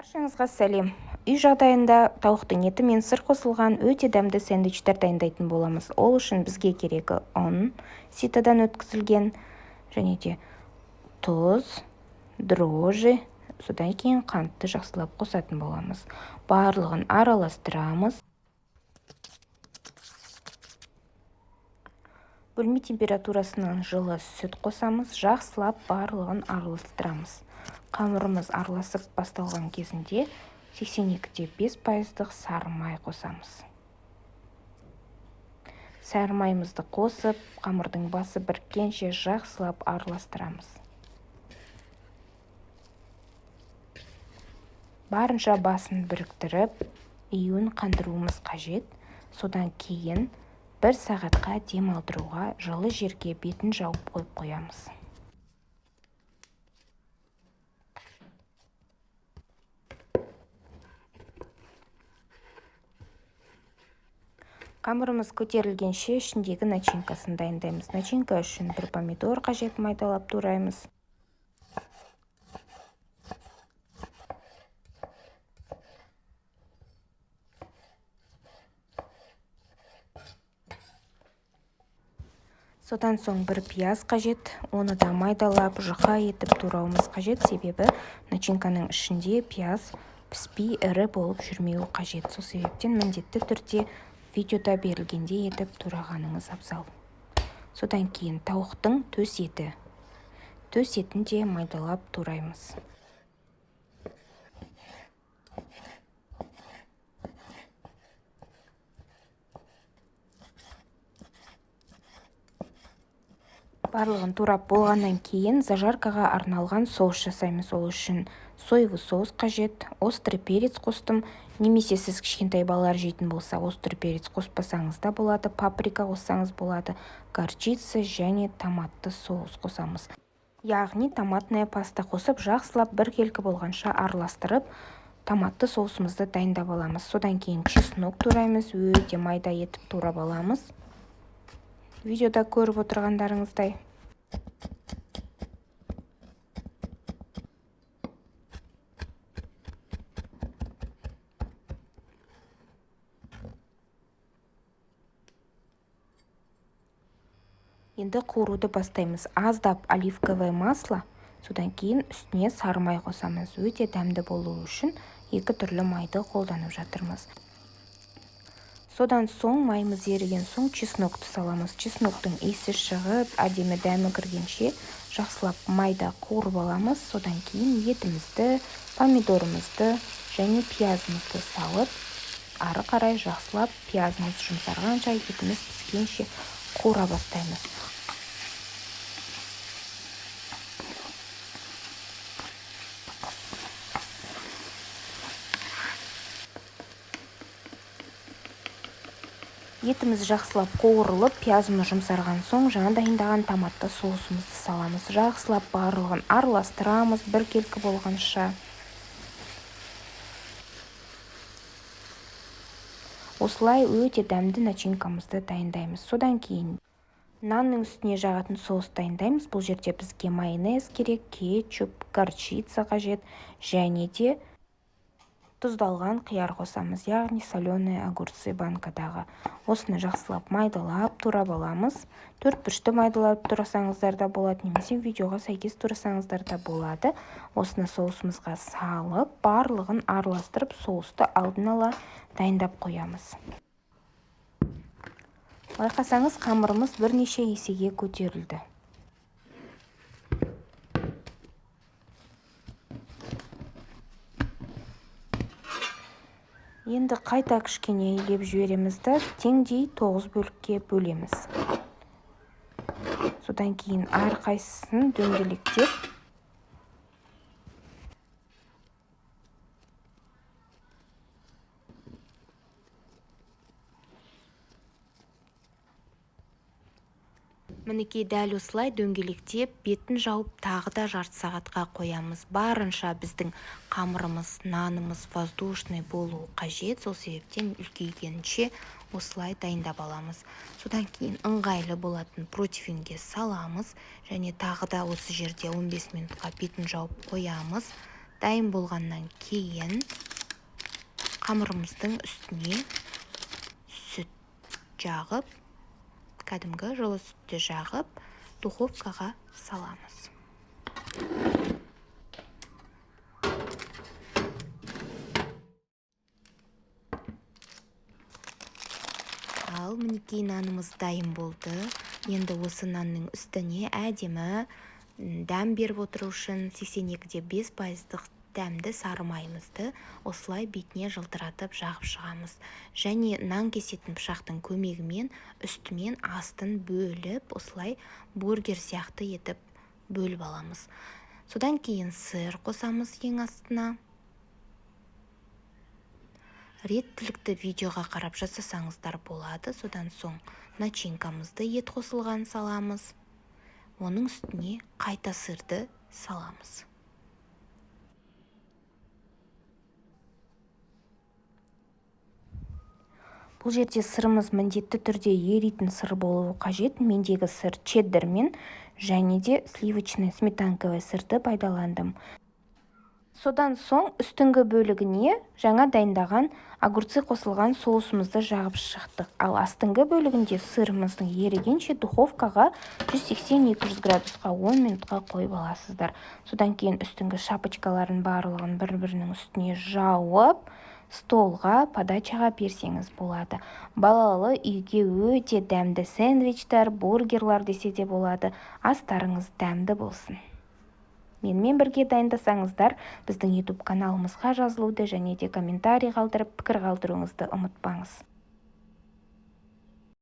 Баршаңызға сәлем. Үй жағдайында тауықтың еті мен сыр қосылған өте дәмді сэндвичтер дайындайтын боламыз. Ол үшін бізге керегі ұн, ситадан өткізілген, және де тұз, дрожжи, содан кейін қантты жақсылап қосатын боламыз. Барлығын араластырамыз. Бөлме температурасынан жылы сүт қосамыз, жақсылап барлығын араластырамыз. Қамырымыз араласып басталған кезінде 82,5% сары май қосамыз. Сары майымызды қосып, қамырдың басы біріккенше жақсылап араластырамыз. Барынша басын біріктіріп, июін қандыруымыз қажет. Содан кейін 1 сағатқа демалдыруға жылы жерге бетін жауып қойып қоямыз. Қамырымыз көтерілгенше ішіндегі начинкасын дайындаймыз. Начинка үшін 1 помидор қажет, майдалап тураймыз. Содан соң 1 пияз қажет, оны да майдалап, жұқа етіп турауымыз қажет, себебі начинканың ішінде пияз піспей ірі болып жүрмеуі қажет. Сол себептен міндетті түрде видеода берілгенде етіп турағаныңыз абзал. Содан кейін тауықтың төс етін де майдалап тураймыз. Барлығын турап болғаннан кейін зажаркаға арналған соус жасаймыз. Ол үшін соевый соус қажет, острый перец қостым. Немесе сіз кішкентай балалар жейтін болса, острый перец қоспасаңыз да болады, паприка қоссаңыз болады, горчица және томатты соус қосамыз. Яғни томатная паста қосып, жақсылап бір келкі болғанша араластырып, томатты соусымызды дайындап аламыз. Содан кейін чеснок тураймыз, өте майда етіп турап аламыз. Видеода көріп отырғандарыңыздай. Енді қуыруды бастаймыз. Аздап оливковое масло, содан кейін үстіне сары май қосамыз. Өте дәмді болу үшін 2 түрлі майды қолданып жатырмыз. Содан соң майымыз еріген соң чеснокты саламыз. Чесноктың иісі шығып, әдемі дәмі кіргенше жақсылап майда қуырып аламыз. Содан кейін етімізді, помидорымызды және пиязымызды салып, ары қарай жақсылап пиязымыз жұмсарғанша, етіміз піскенше қуыра бастаймыз. Етіміз жақсылап қуырылып, пиязымыз жұмсарған соң, жаңа дайындаған томатты соусымызды саламыз. Жақсылап барлығын араластырамыз бір келкі болғанша. Осылай өте дәмді начинкамызды дайындаймыз. Содан кейін нанның үстіне жағатын соус дайындаймыз. Бұл жерде бізге майонез керек, кетчуп, горчица қажет және де тұздалған қияр қосамыз, яғни соленые огурцы банкадағы. Осыны жақсылап майдалап турап аламыз. 4 бұрышты майдалап турасаңыздар да болады, немесе видеоға сәйкес турасаңыздар да болады. Осыны соусымызға салып, барлығын араластырып, соусты алдын ала дайындап қоямыз. Байқасаңыз, қамырымыз бірнеше есеге көтерілді. Енді қайта кішкене илеп жіберемізді, теңдей 9 бөлікке бөлеміз. Содан кейін әрқайсысын дөңгелектеп Мінекей дәл осылай дөңгелектеп, бетін жауып, тағы да жарты сағатқа қоямыз. Барынша біздің қамырымыз, нанымыз воздушный болуы қажет, сол себептен үлкейгенше осылай дайындап аламыз. Содан кейін ыңғайлы болатын противенге саламыз, және тағы да осы жерде 15 минутқа бетін жауып қоямыз. Дайын болғаннан кейін қамырымыздың үстіне сүт жағып, кәдімгі жылы сүтті жағып, духовкаға саламыз. Ал мінекей нанымыз дайын болды. Енді осы нанның үстіне әдемі дәм беріп отыру үшін 82,5% дәмді сары майымызды осылай бетіне жылтыратып жағып шығамыз. Және нан кесетін пышақтың көмегімен үстімен астын бөліп, осылай бургер сияқты етіп бөліп аламыз. Содан кейін сыр қосамыз ең астына. Реттілікті видеоға қарап жасасаңыздар болады. Содан соң начинкамызды ет қосылған саламыз. Оның үстіне қайта сырды саламыз. Бұл жерде сырымыз міндетті түрде еритін сыр болуы қажет. Мендегі сыр чеддер мен және де сливочный сметанковый сырды пайдаландым. Содан соң үстіңгі бөлігіне жаңа дайындаған огурцы қосылған соусымызды жағып шықтық. Ал астыңғы бөлігінде сырымыздың ерігенше духовкаға 180-200 градусқа 10 минутқа қойып аласыздар. Содан кейін үстіңгі шапочкаларын барлығын бір-бірінің үстіне жауып, столға, подачаға берсеңіз болады. Балалы үйге өте дәмді сэндвичтер, бургерлар десе де болады. Астарыңыз дәмді болсын. Менімен бірге дайындасаңыздар, біздің YouTube каналымызға жазылуды және де комментарий қалдырып, пікір қалдыруыңызды ұмытпаңыз.